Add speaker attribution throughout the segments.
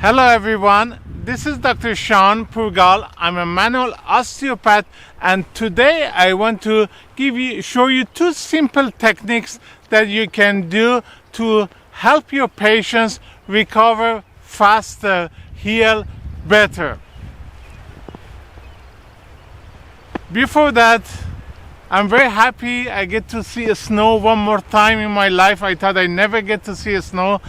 Speaker 1: Hello everyone, this is Dr. Shawn Pourgol. I'm a manual osteopath, and today I want to show you two simple techniques that you can do to help your patients recover faster, heal better. Before that, I'm very happy I get to see snow one more time in my life. I thought I never get to see snow.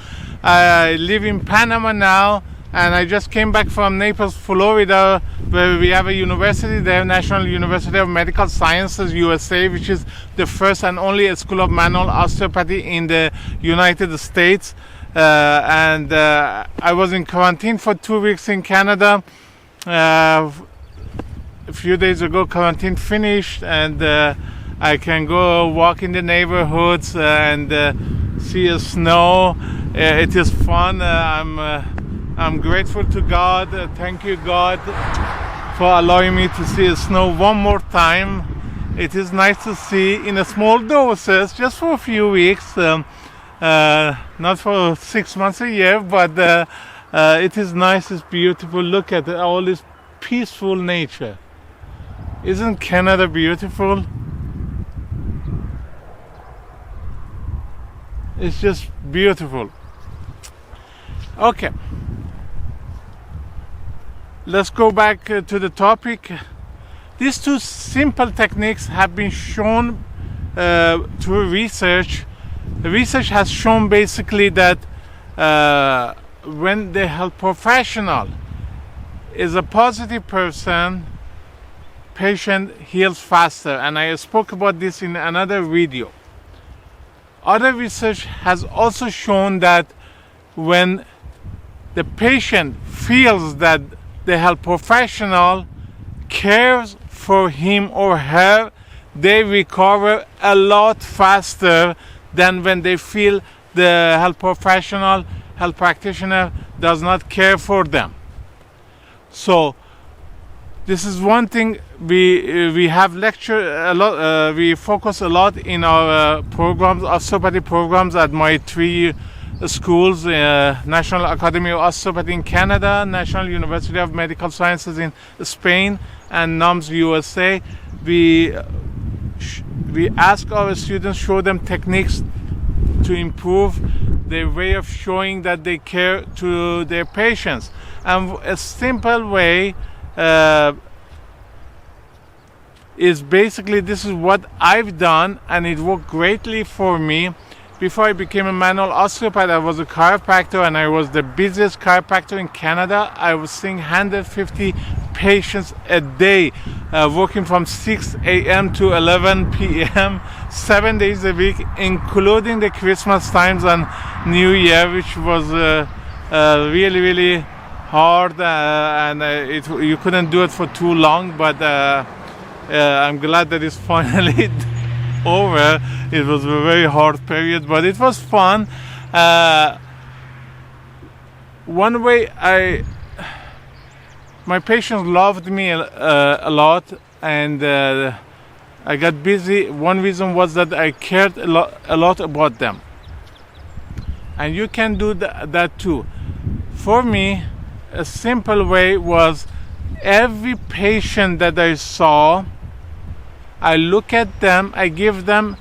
Speaker 1: I live in Panama now, and I just came back from Naples, Florida, where we have a university there, National Academy of Medical Sciences, USA, which is the first and only school of manual osteopathy in the United States. I was in quarantine for 2 weeks in Canada. A few days ago, quarantine finished, and I can go walk in the neighborhoods and see snow. It is fun. I'm grateful to God. Thank you, God, for allowing me to see snow one more time. It is nice to see in small doses, just for a few weeks, not for 6 months a year, but it is nice. It's beautiful. Look at all this peaceful nature. Isn't Canada beautiful? It's just beautiful. Okay, let's go back to the topic. These two simple techniques have been shown through research. The research has shown basically that when the health professional is a positive person, patient heals faster, and I spoke about this in another video. Other research has also shown that when the patient feels that the health professional cares for him or her, they recover a lot faster than when they feel the health professional, health practitioner does not care for them. So this is one thing we have lectured a lot. We focus a lot in our programs, osteopathy programs, at my three schools: National Academy of Osteopathy in Canada, National University of Medical Sciences in Spain, and NUMS USA. We ask our students, show them techniques to improve their way of showing that they care to their patients. And a simple way is basically, this is what I've done, and it worked greatly for me. Before I became a manual osteopath, I was a chiropractor, and I was the busiest chiropractor in Canada. I was seeing 150 patients a day, working from 6 a.m. to 11 p.m., 7 days a week, including the Christmas times and New Year, which was really, really hard, and you couldn't do it for too long, but I'm glad that it's finally over. It was a very hard period, but it was fun. One way my patients loved me a lot, and I got busy. One reason was that I cared a lot about them, and you can do that too. For me, a simple way was, every patient that I saw, I look at them, I give them,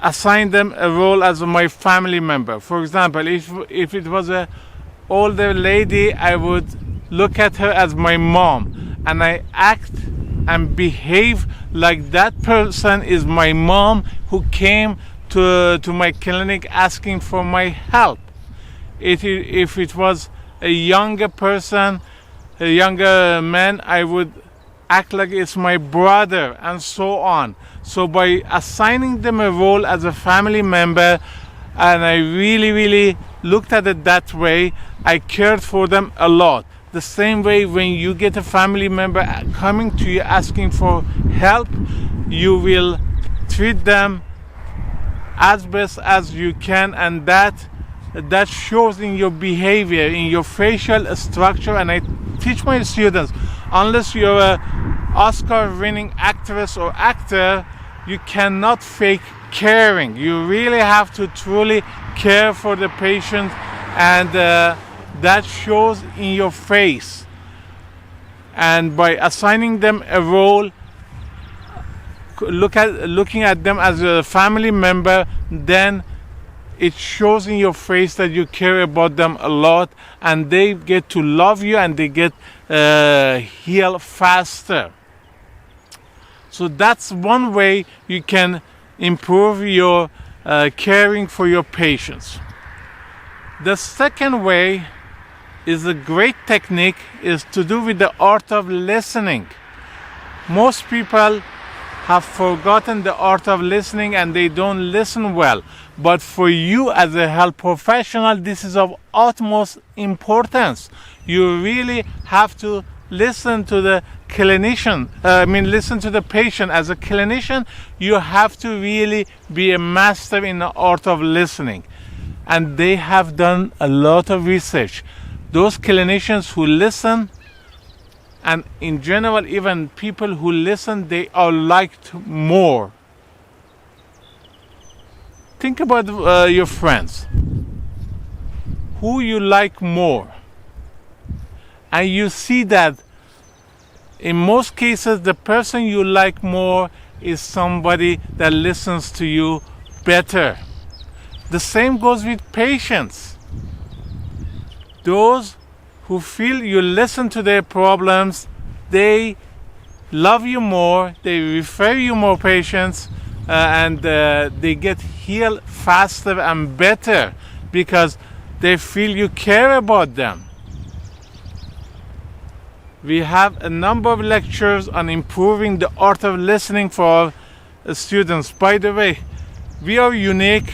Speaker 1: assign them a role as my family member. For example, if it was an older lady, I would look at her as my mom, and I act and behave like that person is my mom who came to my clinic asking for my help. If it was a younger person, a younger man, I would act like it's my brother, and so on. So by assigning them a role as a family member, and I really, really looked at it that way, I cared for them a lot. The same way, when you get a family member coming to you asking for help, you will treat them as best as you can, and that shows in your behavior, in your facial structure. And I teach my students, unless you're a Oscar-winning actress or actor, you cannot fake caring. You really have to truly care for the patient, and that shows in your face. And by assigning them a role, looking at them as a family member, then it shows in your face that you care about them a lot, and they get to love you and they get heal faster. So that's one way you can improve your caring for your patients. The second way is a great technique, is to do with the art of listening. Most people have forgotten the art of listening and they don't listen well. But for you as a health professional, this is of utmost importance. You really have to listen to the clinician, listen to the patient. As a clinician, you have to really be a master in the art of listening. And they have done a lot of research. Those clinicians who listen, and in general, even people who listen, they are liked more. Think about your friends. Who you like more. And you see that in most cases, the person you like more is somebody that listens to you better. The same goes with patients. Those who feel you listen to their problems, they love you more, they refer you more patients, and they get healed faster and better because they feel you care about them. We have a number of lectures on improving the art of listening for our students. By the way, we are unique,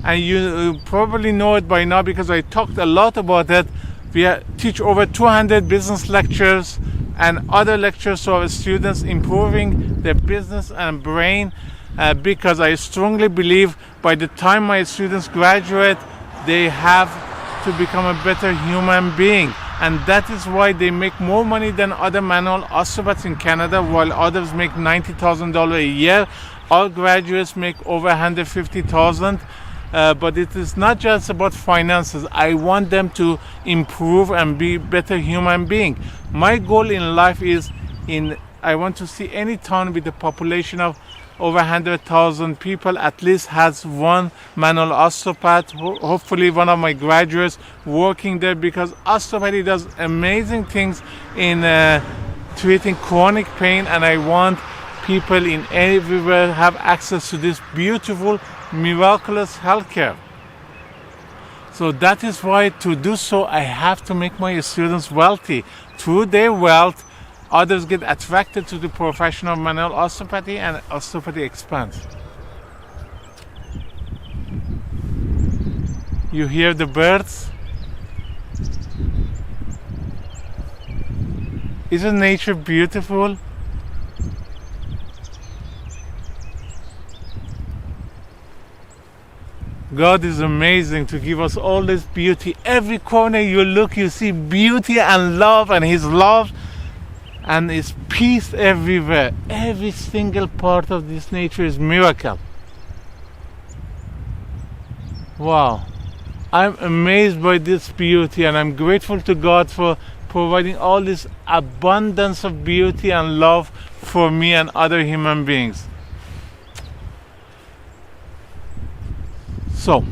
Speaker 1: and you probably know it by now because I talked a lot about it. We teach over 200 business lectures and other lectures to our students, improving their business and brain, because I strongly believe by the time my students graduate, they have to become a better human being. And that is why they make more money than other manual osteopaths in Canada, while others make $90,000 a year. All graduates make over $150,000. But it is not just about finances. I want them to improve and be better human being. My goal in life is I want to see any town with a population of over 100,000 people at least has one manual osteopath, hopefully one of my graduates working there, because osteopathy does amazing things in treating chronic pain, and I want people in everywhere have access to this beautiful, miraculous healthcare. So that is why, to do so, I have to make my students wealthy. Through their wealth, others get attracted to the profession of manual osteopathy, and osteopathy expands. You hear the birds? Isn't nature beautiful? God is amazing to give us all this beauty. Every corner you look, you see beauty and love, and His love and His peace everywhere. Every single part of this nature is miracle. Wow. I'm amazed by this beauty, and I'm grateful to God for providing all this abundance of beauty and love for me and other human beings. So,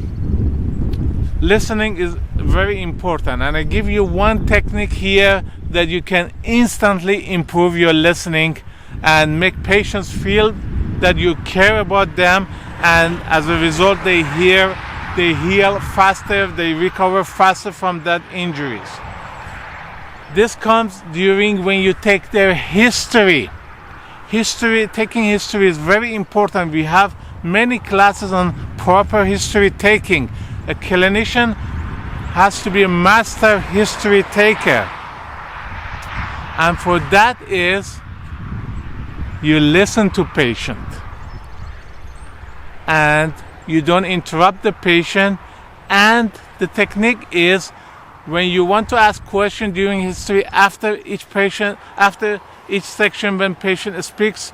Speaker 1: listening is very important, and I give you one technique here that you can instantly improve your listening and make patients feel that you care about them, and as a result they heal faster, they recover faster from that injuries. This comes during when you take their history. Taking history is very important. We have many classes on proper history taking. A clinician has to be a master history taker, and for that is you listen to patient and you don't interrupt the patient. And the technique is, when you want to ask question during history, after each section when patient speaks,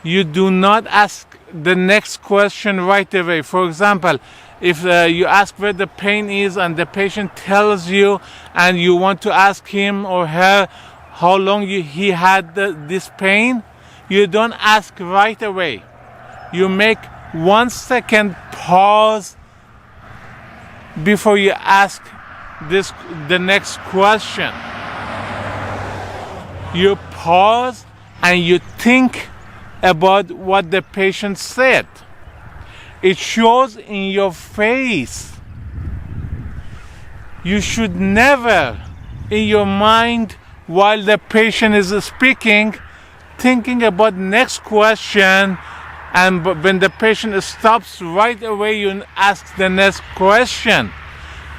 Speaker 1: you do not ask the next question right away. For example, If you ask where the pain is and the patient tells you, and you want to ask him or her how long he had this pain, you don't ask right away. You make 1 second pause before you ask the next question. You pause and you think about what the patient said. It shows in your face. You should never, in your mind, while the patient is speaking, thinking about next question, and when the patient stops, right away you ask the next question.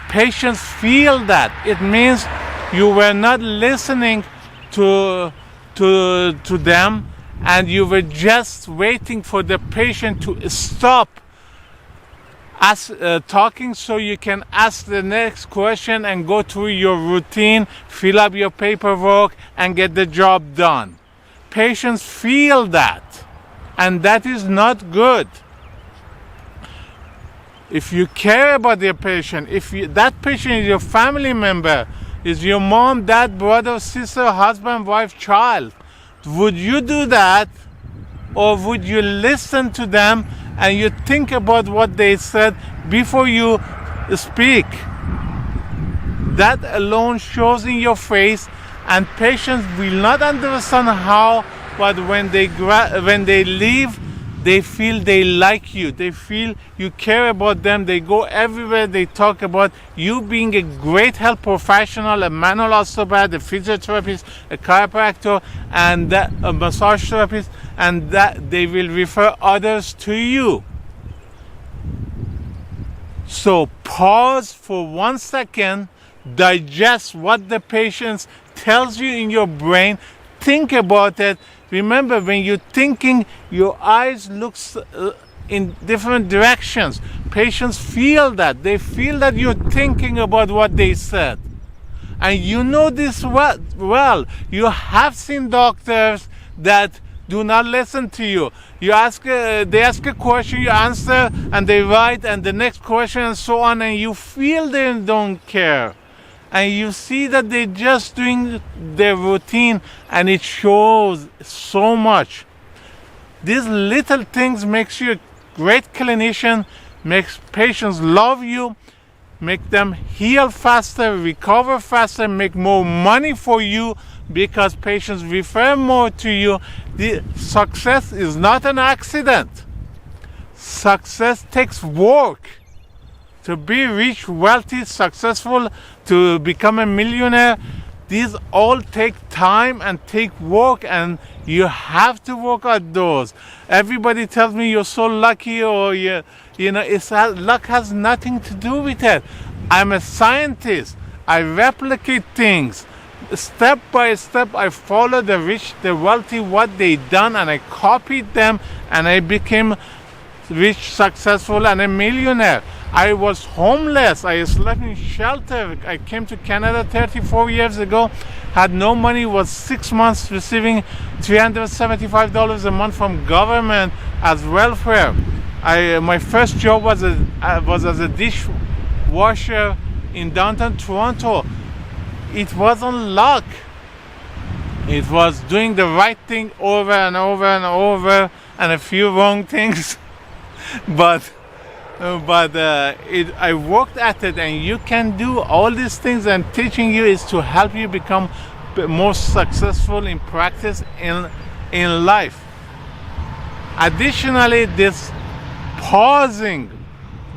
Speaker 1: Patients feel that. It means you were not listening to them, and you were just waiting for the patient to stop talking so you can ask the next question and go through your routine, fill up your paperwork, and get the job done. Patients feel that, and that is not good. If you care about your patient, that patient is your family member, is your mom, dad, brother, sister, husband, wife, child, would you do that? Or would you listen to them and you think about what they said before you speak? That alone shows in your face, and patients will not understand how, but when they leave, they feel they like you. They feel you care about them. They go everywhere. They talk about you being a great health professional, a manual osteopath, a physiotherapist, a chiropractor, and a massage therapist, and that they will refer others to you. So pause for 1 second, digest what the patient tells you in your brain, think about it. Remember, when you're thinking, your eyes look in different directions. Patients feel that. They feel that you're thinking about what they said. And you know this well. You have seen doctors that do not listen to you. They ask a question, you answer, and they write, and the next question, and so on, and you feel they don't care. And you see that they're just doing their routine, and it shows so much. These little things makes you a great clinician, makes patients love you, make them heal faster, recover faster, make more money for you because patients refer more to you. The success is not an accident. Success takes work. To be rich, wealthy, successful, to become a millionaire, these all take time and take work, and you have to work at those. Everybody tells me you're so lucky, or luck has nothing to do with it. I'm a scientist. I replicate things. Step by step, I follow the rich, the wealthy, what they done, and I copied them, and I became rich, successful, and a millionaire. I was homeless. I slept in shelter. I came to Canada 34 years ago, had no money, was 6 months receiving $375 a month from government as welfare. My first job was as a dishwasher in downtown Toronto. It wasn't luck. It was doing the right thing over and over and over, and a few wrong things. But I worked at it, and you can do all these things. And teaching you is to help you become more successful in practice in life. Additionally, this pausing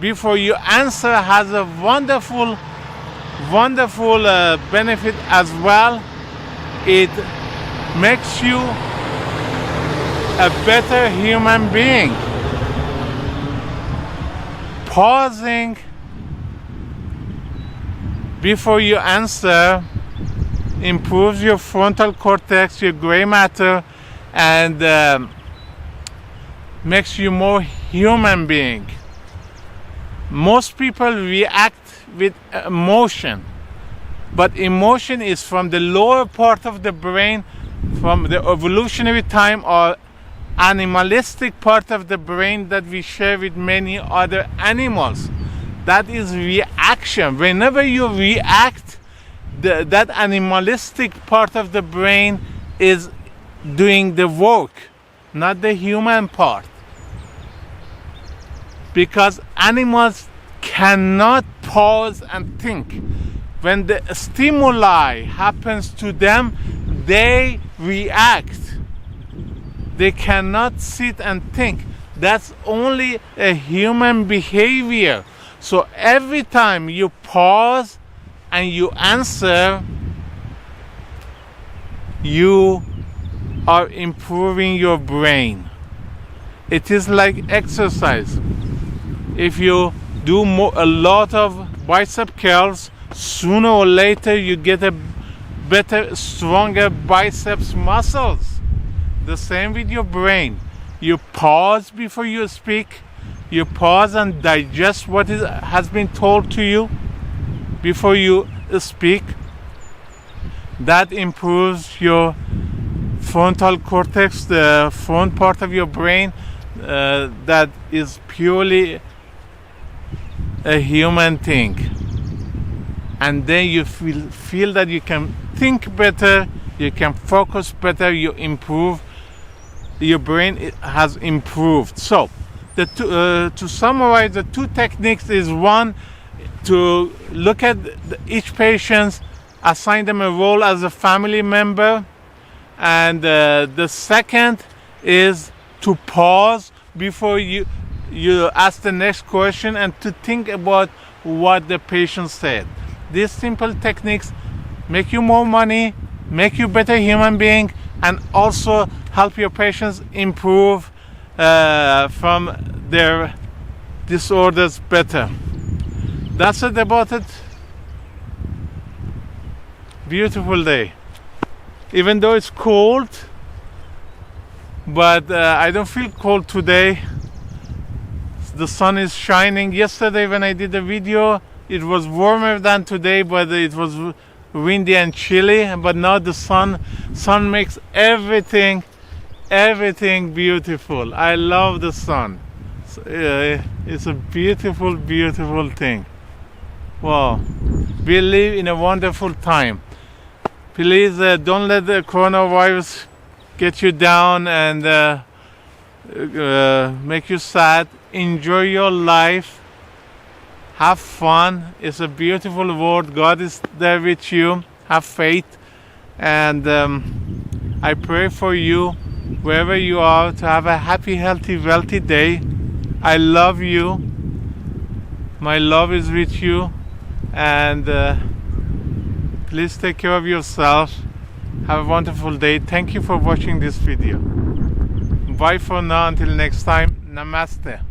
Speaker 1: before you answer has a wonderful benefit as well. It makes you a better human being. Pausing before you answer improves your frontal cortex, your gray matter, and makes you more human being. Most people react with emotion, but emotion is from the lower part of the brain, from the evolutionary time or animalistic part of the brain that we share with many other animals. That is reaction. Whenever you react, that animalistic part of the brain is doing the work, not the human part. Because animals cannot pause and think. When the stimuli happens to them, they react. They cannot sit and think. That's only a human behavior. So every time you pause and you answer, you are improving your brain. It is like exercise. If you do a lot of bicep curls, sooner or later you get a better, stronger biceps muscles. The same with your brain. You pause before you speak. You pause and digest what has been told to you before you speak. That improves your frontal cortex, the front part of your brain that is purely a human thing. And then you feel that you can think better, you can focus better, you improve. Your brain has improved. So to summarize, the two techniques is one, to look at each patient, assign them a role as a family member, and the second is to pause before you ask the next question and to think about what the patient said. These simple techniques make you more money, make you better human being, and also help your patients improve from their disorders better. That's it about it. Beautiful day. Even though it's cold, but I don't feel cold today. The sun is shining. Yesterday when I did the video, it was warmer than today, but it was windy and chilly. But now the sun makes everything beautiful. I love the sun. It's a beautiful, beautiful thing. Wow, we live in a wonderful time. Please don't let the coronavirus get you down and make you sad. Enjoy your life. Have fun. It's a beautiful world. God is there with you. Have faith. And I pray for you, wherever you are, to have a happy, healthy, wealthy day. I love you. My love is with you. And please take care of yourself. Have a wonderful day. Thank you for watching this video. Bye for now. Until next time. Namaste.